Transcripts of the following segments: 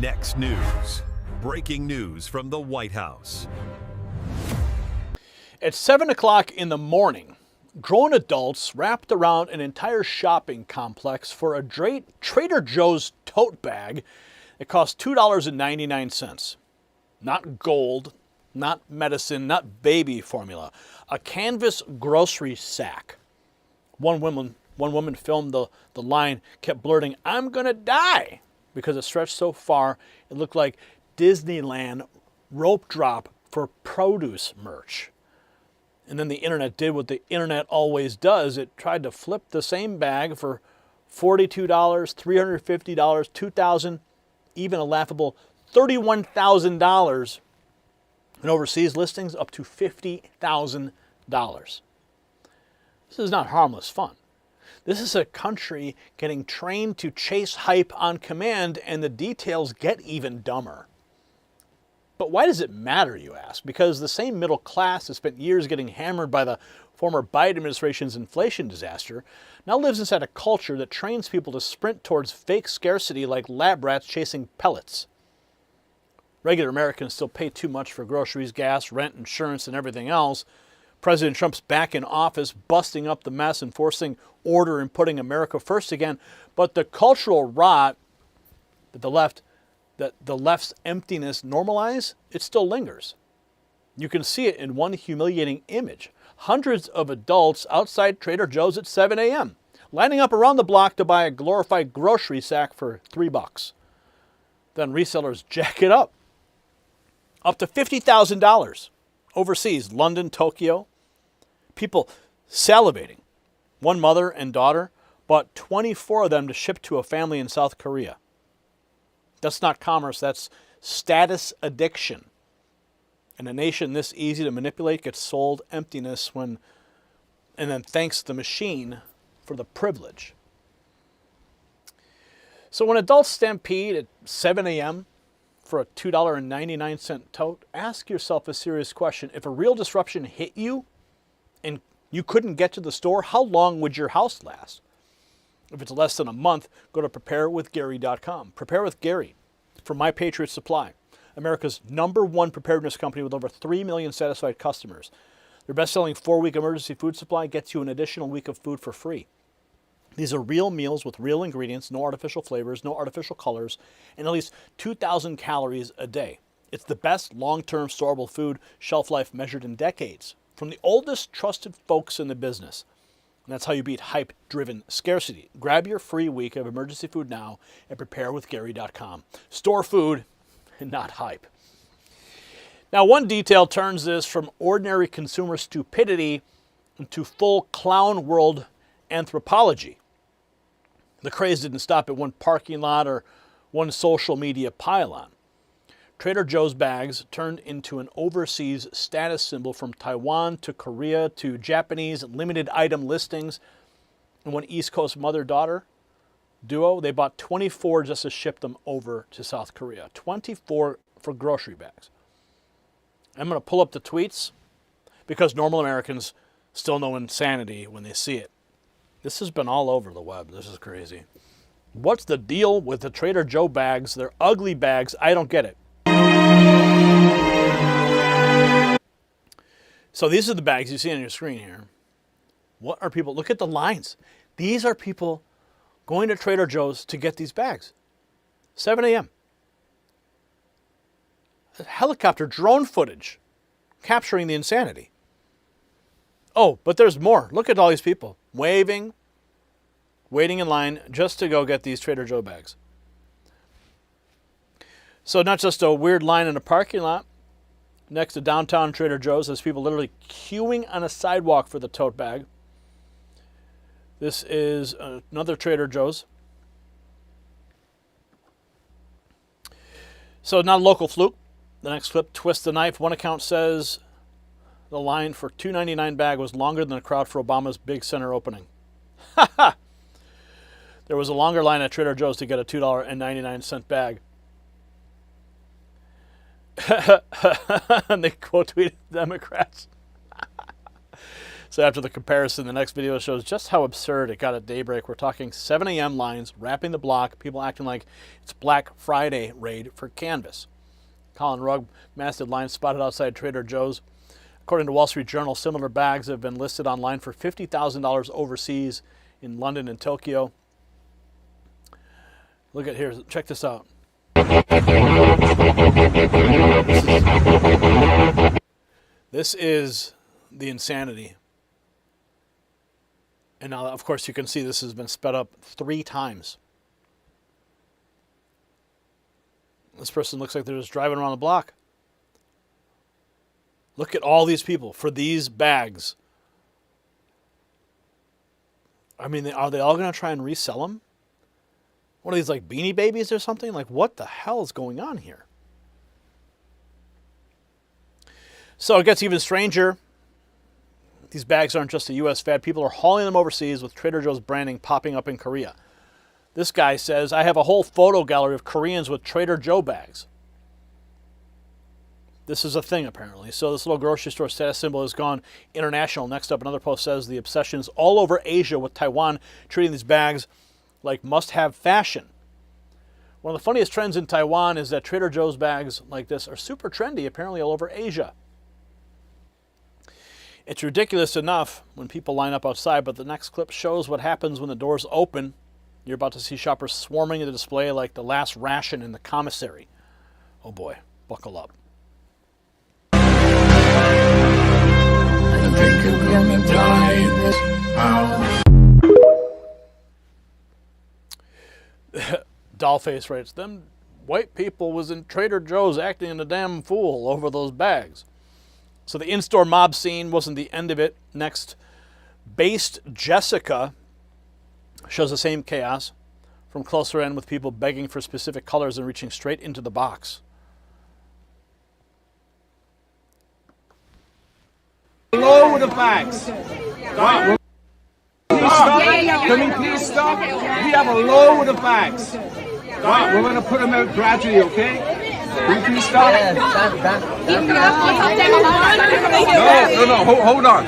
Next news. Breaking news from the White House. At 7 o'clock in the morning, grown adults wrapped around an entire shopping complex for a Trader Joe's tote bag that cost $2.99. Not gold, not medicine, not baby formula. A canvas grocery sack. One woman filmed the line, kept blurting, "I'm gonna die," because it stretched so far it looked like Disneyland rope drop for produce merch. And then the internet did what the internet always does. It tried to flip the same bag for $42, $350, $2,000, even a laughable $31,000, and overseas listings up to $50,000. This is not harmless fun. This is a country getting trained to chase hype on command, and the details get even dumber. But why does it matter, you ask? Because the same middle class that spent years getting hammered by the former Biden administration's inflation disaster now lives inside a culture that trains people to sprint towards fake scarcity like lab rats chasing pellets. Regular Americans still pay too much for groceries, gas, rent, insurance, and everything else. President Trump's back in office, busting up the mess, enforcing order and putting America first again. But the cultural rot that the left's emptiness normalize, it still lingers. You can see it in one humiliating image. Hundreds of adults outside Trader Joe's at 7 a.m., lining up around the block to buy a glorified grocery sack for $3. Then resellers jack it up to $50,000. Overseas, London, Tokyo, people salivating. One mother and daughter bought 24 of them to ship to a family in South Korea. That's not commerce, that's status addiction. And a nation this easy to manipulate gets sold emptiness and then thanks the machine for the privilege. So when adults stampede at 7 a.m. for a $2.99 tote, ask yourself a serious question. If a real disruption hit you and you couldn't get to the store, how long would your house last? If it's less than a month, go to preparedness.com. Prepare with Gary from My Patriot Supply, America's #1 preparedness company with over 3 million satisfied customers. Their best-selling 4-week emergency food supply gets you an additional week of food for free. These are real meals with real ingredients, no artificial flavors, no artificial colors, and at least 2,000 calories a day. It's the best long-term storable food, shelf life measured in decades, from the oldest trusted folks in the business. And that's how you beat hype-driven scarcity. Grab your free week of emergency food now at preparewithgary.com. Store food and not hype. Now, one detail turns this from ordinary consumer stupidity into full clown world anthropology. The craze didn't stop at one parking lot or one social media pylon. Trader Joe's bags turned into an overseas status symbol from Taiwan to Korea to Japanese limited item listings. And one East Coast mother-daughter duo, they bought 24 just to ship them over to South Korea. 24 for grocery bags. I'm going to pull up the tweets because normal Americans still know insanity when they see it. This has been all over the web. This is crazy. What's the deal with the Trader Joe bags? They're ugly bags. I don't get it. So these are the bags you see on your screen here. What are people? Look at the lines. These are people going to Trader Joe's to get these bags. 7 a.m. Helicopter drone footage capturing the insanity. Oh, but there's more. Look at all these people waving, waiting in line just to go get these Trader Joe bags. So not just a weird line in a parking lot next to downtown Trader Joe's. There's people literally queuing on a sidewalk for the tote bag. This is another Trader Joe's. So not a local fluke. The next clip, twist the knife. One account says the line for $2.99 bag was longer than the crowd for Obama's big center opening. Ha ha! There was a longer line at Trader Joe's to get a $2.99 bag. And they quote tweeted Democrats. So after the comparison, the next video shows just how absurd it got at daybreak. We're talking 7 a.m. lines, wrapping the block, people acting like it's Black Friday raid for canvas. Colin Rugg, masted lines spotted outside Trader Joe's. According to Wall Street Journal, similar bags have been listed online for $50,000 overseas in London and Tokyo. Look at here, check this out. This is the insanity. And now, of course, you can see this has been sped up 3 times. This person looks like they're just driving around the block. Look at all these people for these bags. I mean, are they all going to try and resell them? What are these, like Beanie Babies or something? Like, what the hell is going on here? So it gets even stranger. These bags aren't just a U.S. fad. People are hauling them overseas with Trader Joe's branding popping up in Korea. This guy says, I have a whole photo gallery of Koreans with Trader Joe bags. This is a thing, apparently. So this little grocery store status symbol has gone international. Next up, another post says the obsession is all over Asia, with Taiwan treating these bags like must-have fashion. One of the funniest trends in Taiwan is that Trader Joe's bags like this are super trendy, apparently all over Asia. It's ridiculous enough when people line up outside, but the next clip shows what happens when the doors open. You're about to see shoppers swarming in the display like the last ration in the commissary. Oh boy, buckle up. Dollface writes, them white people was in Trader Joe's acting a damn fool over those bags. So the in-store mob scene wasn't the end of it. Next, Based Jessica shows the same chaos from closer in, with people begging for specific colors and reaching straight into the box. Low with the bags. Stop. Stop. Can we please stop? We have a low with the bags. Stop. We're going to put them out gradually, okay? Can we please stop? No. Hold on.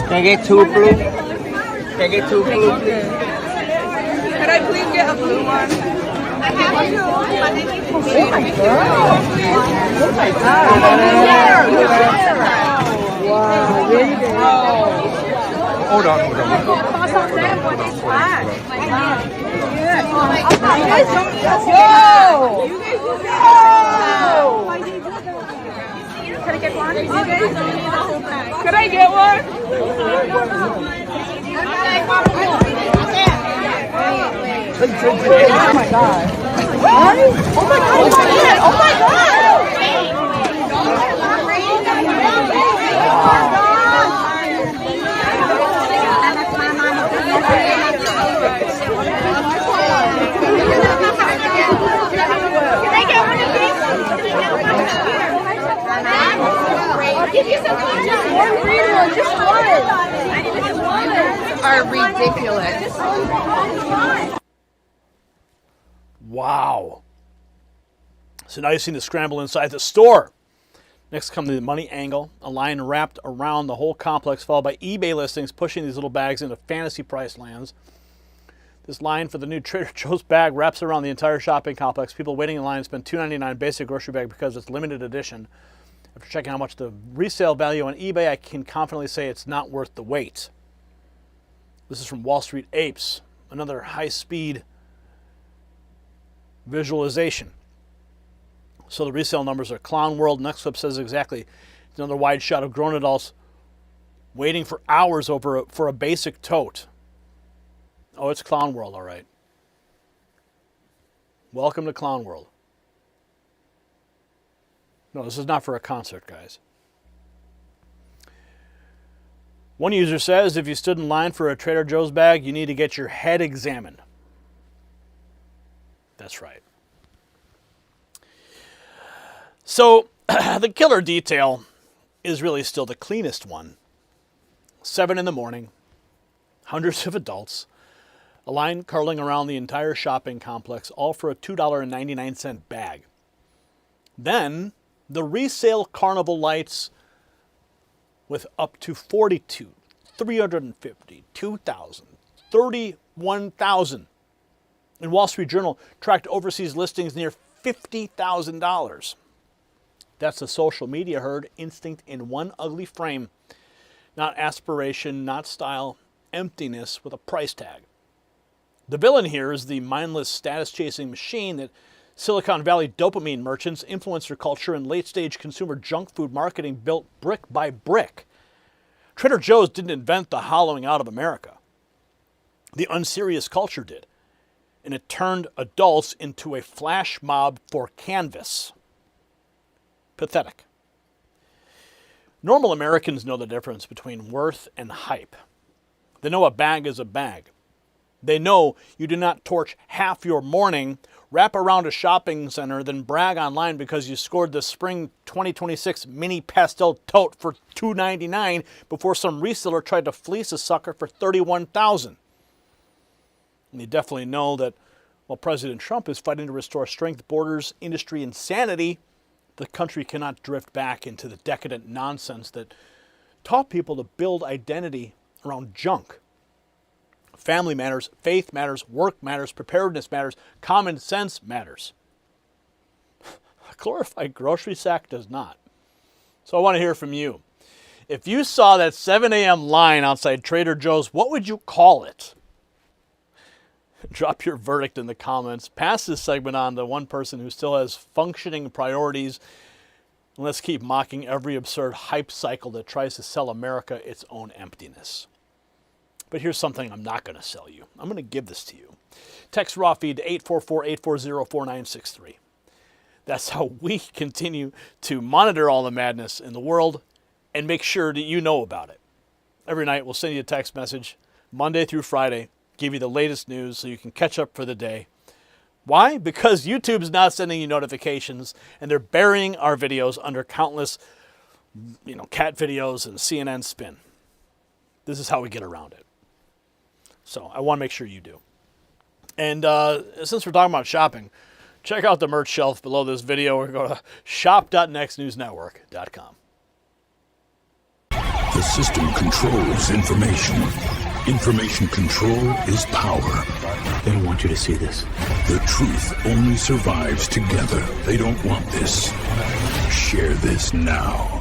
Can I get 2 blue? Can I get 2 blue, please? Could I please get a blue one? I have a blue one, but I need to see. Oh my God. Wow, really good. Hold on. Can I get one? Could I get one? Oh my God. Oh my God. I'll give you something. Just one reader, just one. Are ridiculous. Wow. So now you've seen the scramble inside the store. Next comes the money angle, a line wrapped around the whole complex, followed by eBay listings pushing these little bags into fantasy price lands. This line for the new Trader Joe's bag wraps around the entire shopping complex. People waiting in line spend $2.99 basic grocery bag because it's limited edition. After checking how much the resale value on eBay, I can confidently say it's not worth the wait. This is from Wall Street Apes, another high-speed visualization. So the resale numbers are Clown World. Next clip says exactly. It's another wide shot of grown adults waiting for hours for a basic tote. Oh, it's Clown World, all right. Welcome to Clown World. No, this is not for a concert, guys. One user says if you stood in line for a Trader Joe's bag, you need to get your head examined. That's right. So the killer detail is really still the cleanest one. 7 in the morning, hundreds of adults, a line curling around the entire shopping complex, all for a $2.99 bag. Then the resale carnival lights with up to 42, 350, 2,000, 31,000. And Wall Street Journal tracked overseas listings near $50,000. That's the social media herd, instinct in one ugly frame. Not aspiration, not style, emptiness with a price tag. The villain here is the mindless status-chasing machine that Silicon Valley dopamine merchants, influencer culture, and late-stage consumer junk food marketing built brick by brick. Trader Joe's didn't invent the hollowing out of America. The unserious culture did, and it turned adults into a flash mob for canvas. Pathetic. Normal Americans know the difference between worth and hype. They know a bag is a bag. They know you do not torch half your morning, wrap around a shopping center, then brag online because you scored the spring 2026 mini pastel tote for $2.99 before some reseller tried to fleece a sucker for $31,000. And you definitely know that while President Trump is fighting to restore strength, borders, industry, and sanity, the country cannot drift back into the decadent nonsense that taught people to build identity around junk. Family matters, faith matters, work matters, preparedness matters, common sense matters. A glorified grocery sack does not. So I want to hear from you. If you saw that 7 a.m. line outside Trader Joe's, what would you call it? Drop your verdict in the comments. Pass this segment on to one person who still has functioning priorities. And let's keep mocking every absurd hype cycle that tries to sell America its own emptiness. But here's something I'm not going to sell you. I'm going to give this to you. Text raw feed to 844-840-4963. That's how we continue to monitor all the madness in the world and make sure that you know about it. Every night we'll send you a text message, Monday through Friday, give you the latest news so you can catch up for the day. Why? Because YouTube's not sending you notifications and they're burying our videos under countless, cat videos and CNN spin. This is how we get around it. So I want to make sure you do. And since we're talking about shopping, check out the merch shelf below this video or go to shop.nextnewsnetwork.com. The system controls information. Information control is power. They don't want you to see this. The truth only survives together. They don't want this. Share this now.